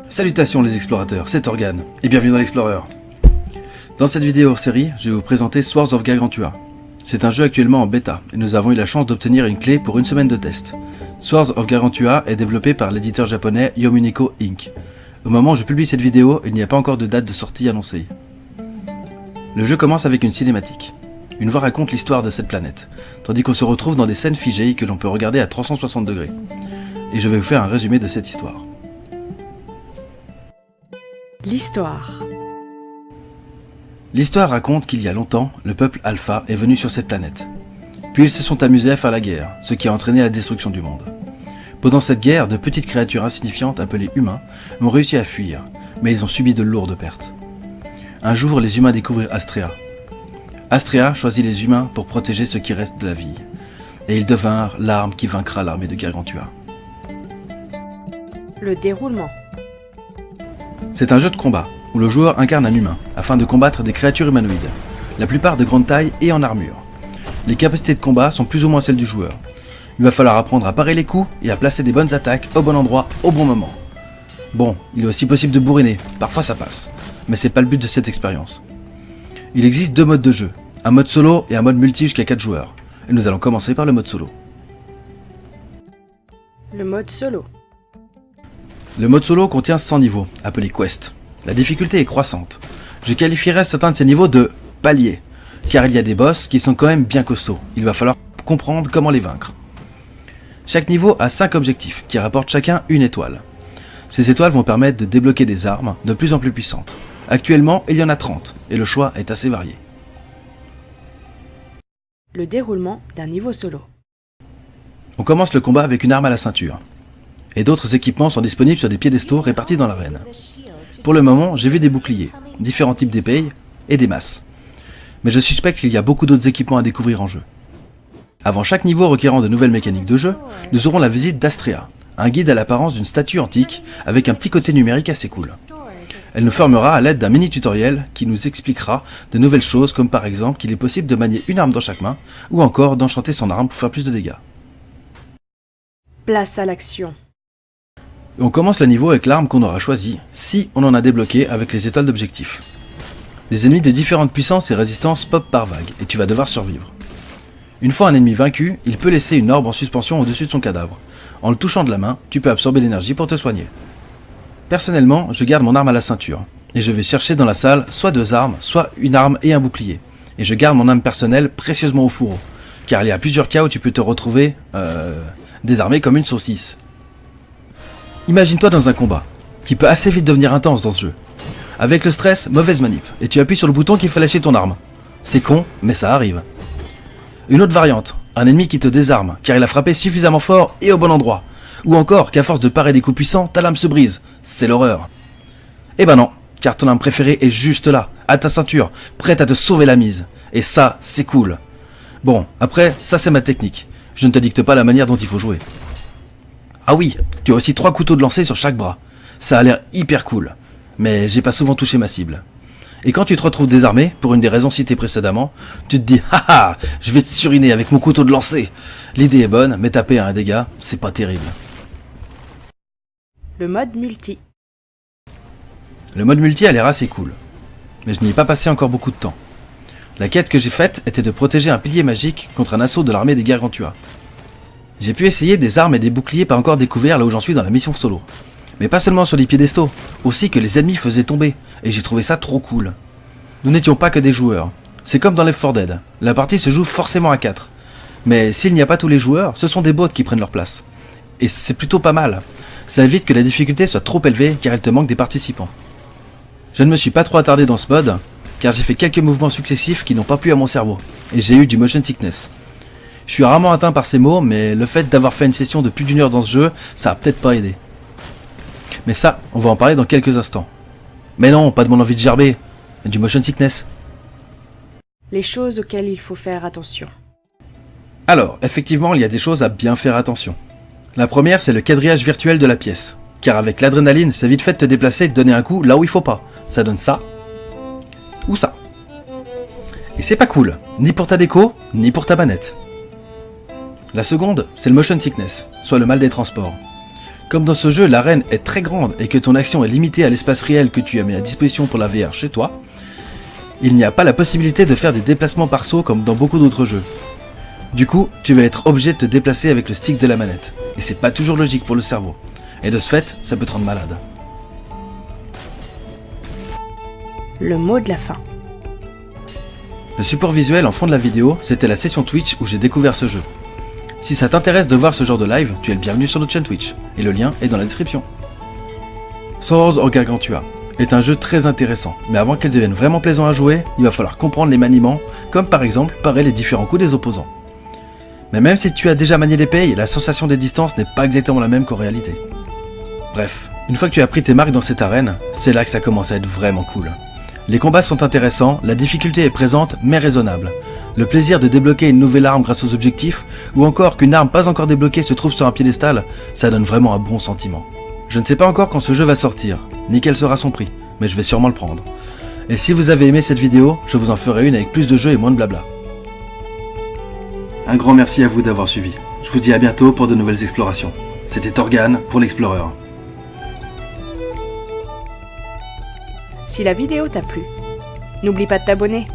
Salutations les explorateurs, c'est Organ, et bienvenue dans l'Explorer. Dans cette vidéo hors série, je vais vous présenter Swords of Gargantua. C'est un jeu actuellement en bêta, et nous avons eu la chance d'obtenir une clé pour une semaine de test. Swords of Gargantua est développé par l'éditeur japonais Yomuniko Inc. Au moment où je publie cette vidéo, il n'y a pas encore de date de sortie annoncée. Le jeu commence avec une cinématique. Une voix raconte l'histoire de cette planète, tandis qu'on se retrouve dans des scènes figées que l'on peut regarder à 360 degrés. Et je vais vous faire un résumé de cette histoire. L'histoire raconte qu'il y a longtemps, le peuple Alpha est venu sur cette planète. Puis ils se sont amusés à faire la guerre, ce qui a entraîné la destruction du monde. Pendant cette guerre, de petites créatures insignifiantes appelées humains ont réussi à fuir, mais ils ont subi de lourdes pertes. Un jour, les humains découvrirent Astrea. Astrea choisit les humains pour protéger ce qui reste de la vie, et ils devinrent l'arme qui vaincra l'armée de Gargantua. Le déroulement. C'est un jeu de combat, où le joueur incarne un humain, afin de combattre des créatures humanoïdes, la plupart de grande taille et en armure. Les capacités de combat sont plus ou moins celles du joueur. Il va falloir apprendre à parer les coups et à placer des bonnes attaques au bon endroit, au bon moment. Bon, il est aussi possible de bourriner, parfois ça passe, mais c'est pas le but de cette expérience. Il existe deux modes de jeu, un mode solo et un mode multi jusqu'à 4 joueurs, et nous allons commencer par le mode solo. Le mode solo. Le mode solo contient 100 niveaux, appelés quests. La difficulté est croissante. Je qualifierais certains de ces niveaux de paliers, car il y a des boss qui sont quand même bien costauds. Il va falloir comprendre comment les vaincre. Chaque niveau a 5 objectifs, qui rapportent chacun une étoile. Ces étoiles vont permettre de débloquer des armes de plus en plus puissantes. Actuellement, il y en a 30, et le choix est assez varié. Le déroulement d'un niveau solo. On commence le combat avec une arme à la ceinture. Et d'autres équipements sont disponibles sur des piédestaux répartis dans l'arène. Pour le moment, j'ai vu des boucliers, différents types d'épées et des masses. Mais je suspecte qu'il y a beaucoup d'autres équipements à découvrir en jeu. Avant chaque niveau requérant de nouvelles mécaniques de jeu, nous aurons la visite d'Astrea, un guide à l'apparence d'une statue antique avec un petit côté numérique assez cool. Elle nous formera à l'aide d'un mini-tutoriel qui nous expliquera de nouvelles choses comme par exemple qu'il est possible de manier une arme dans chaque main ou encore d'enchanter son arme pour faire plus de dégâts. Place à l'action. On commence le niveau avec l'arme qu'on aura choisie, si on en a débloqué avec les étoiles d'objectif. Les ennemis de différentes puissances et résistances pop par vague, et tu vas devoir survivre. Une fois un ennemi vaincu, il peut laisser une orbe en suspension au-dessus de son cadavre. En le touchant de la main, tu peux absorber l'énergie pour te soigner. Personnellement, je garde mon arme à la ceinture, et je vais chercher dans la salle soit 2 armes, soit une arme et un bouclier. Et je garde mon arme personnelle précieusement au fourreau, car il y a plusieurs cas où tu peux te retrouver désarmé comme une saucisse. Imagine-toi dans un combat, qui peut assez vite devenir intense dans ce jeu. Avec le stress, mauvaise manip, et tu appuies sur le bouton qui fait lâcher ton arme. C'est con, mais ça arrive. Une autre variante, un ennemi qui te désarme, car il a frappé suffisamment fort et au bon endroit. Ou encore qu'à force de parer des coups puissants, ta lame se brise. C'est l'horreur. Eh ben non, car ton arme préférée est juste là, à ta ceinture, prête à te sauver la mise. Et ça, c'est cool. Bon, après, ça c'est ma technique. Je ne te dicte pas la manière dont il faut jouer. Ah oui, tu as aussi 3 couteaux de lancer sur chaque bras. Ça a l'air hyper cool, mais j'ai pas souvent touché ma cible. Et quand tu te retrouves désarmé, pour une des raisons citées précédemment, tu te dis « Haha, je vais te suriner avec mon couteau de lancer !» L'idée est bonne, mais taper à un dégât, c'est pas terrible. Le mode multi. Le mode multi a l'air assez cool, mais je n'y ai pas passé encore beaucoup de temps. La quête que j'ai faite était de protéger un pilier magique contre un assaut de l'armée des Gargantua. J'ai pu essayer des armes et des boucliers pas encore découverts là où j'en suis dans la mission solo. Mais pas seulement sur les piédestaux, aussi que les ennemis faisaient tomber, et j'ai trouvé ça trop cool. Nous n'étions pas que des joueurs. C'est comme dans Left 4 Dead, la partie se joue forcément à 4. Mais s'il n'y a pas tous les joueurs, ce sont des bots qui prennent leur place. Et c'est plutôt pas mal. Ça évite que la difficulté soit trop élevée car il te manque des participants. Je ne me suis pas trop attardé dans ce mode, car j'ai fait quelques mouvements successifs qui n'ont pas plu à mon cerveau, et j'ai eu du motion sickness. Je suis rarement atteint par ces mots, mais le fait d'avoir fait une session de plus d'1 heure dans ce jeu, ça a peut-être pas aidé. Mais ça, on va en parler dans quelques instants. Mais non, pas de mon envie de gerber, mais du motion sickness. Les choses auxquelles il faut faire attention. Alors, effectivement, il y a des choses à bien faire attention. La première, c'est le quadrillage virtuel de la pièce. Car avec l'adrénaline, c'est vite fait de te déplacer et de donner un coup là où il faut pas. Ça donne ça, ou ça. Et c'est pas cool, ni pour ta déco, ni pour ta manette. La seconde, c'est le motion sickness, soit le mal des transports. Comme dans ce jeu, l'arène est très grande et que ton action est limitée à l'espace réel que tu as mis à disposition pour la VR chez toi, il n'y a pas la possibilité de faire des déplacements par saut comme dans beaucoup d'autres jeux. Du coup, tu vas être obligé de te déplacer avec le stick de la manette, et c'est pas toujours logique pour le cerveau. Et de ce fait, ça peut te rendre malade. Le mot de la fin. Le support visuel en fond de la vidéo, c'était la session Twitch où j'ai découvert ce jeu. Si ça t'intéresse de voir ce genre de live, tu es le bienvenu sur notre chaîne Twitch, et le lien est dans la description. Swords of Gargantua est un jeu très intéressant, mais avant qu'elle devienne vraiment plaisant à jouer, il va falloir comprendre les maniements, comme par exemple parer les différents coups des opposants. Mais même si tu as déjà manié l'épée, la sensation des distances n'est pas exactement la même qu'en réalité. Bref, une fois que tu as pris tes marques dans cette arène, c'est là que ça commence à être vraiment cool. Les combats sont intéressants, la difficulté est présente mais raisonnable. Le plaisir de débloquer une nouvelle arme grâce aux objectifs, ou encore qu'une arme pas encore débloquée se trouve sur un piédestal, ça donne vraiment un bon sentiment. Je ne sais pas encore quand ce jeu va sortir, ni quel sera son prix, mais je vais sûrement le prendre. Et si vous avez aimé cette vidéo, je vous en ferai une avec plus de jeux et moins de blabla. Un grand merci à vous d'avoir suivi. Je vous dis à bientôt pour de nouvelles explorations. C'était Torgan pour l'Explorer. Si la vidéo t'a plu, n'oublie pas de t'abonner.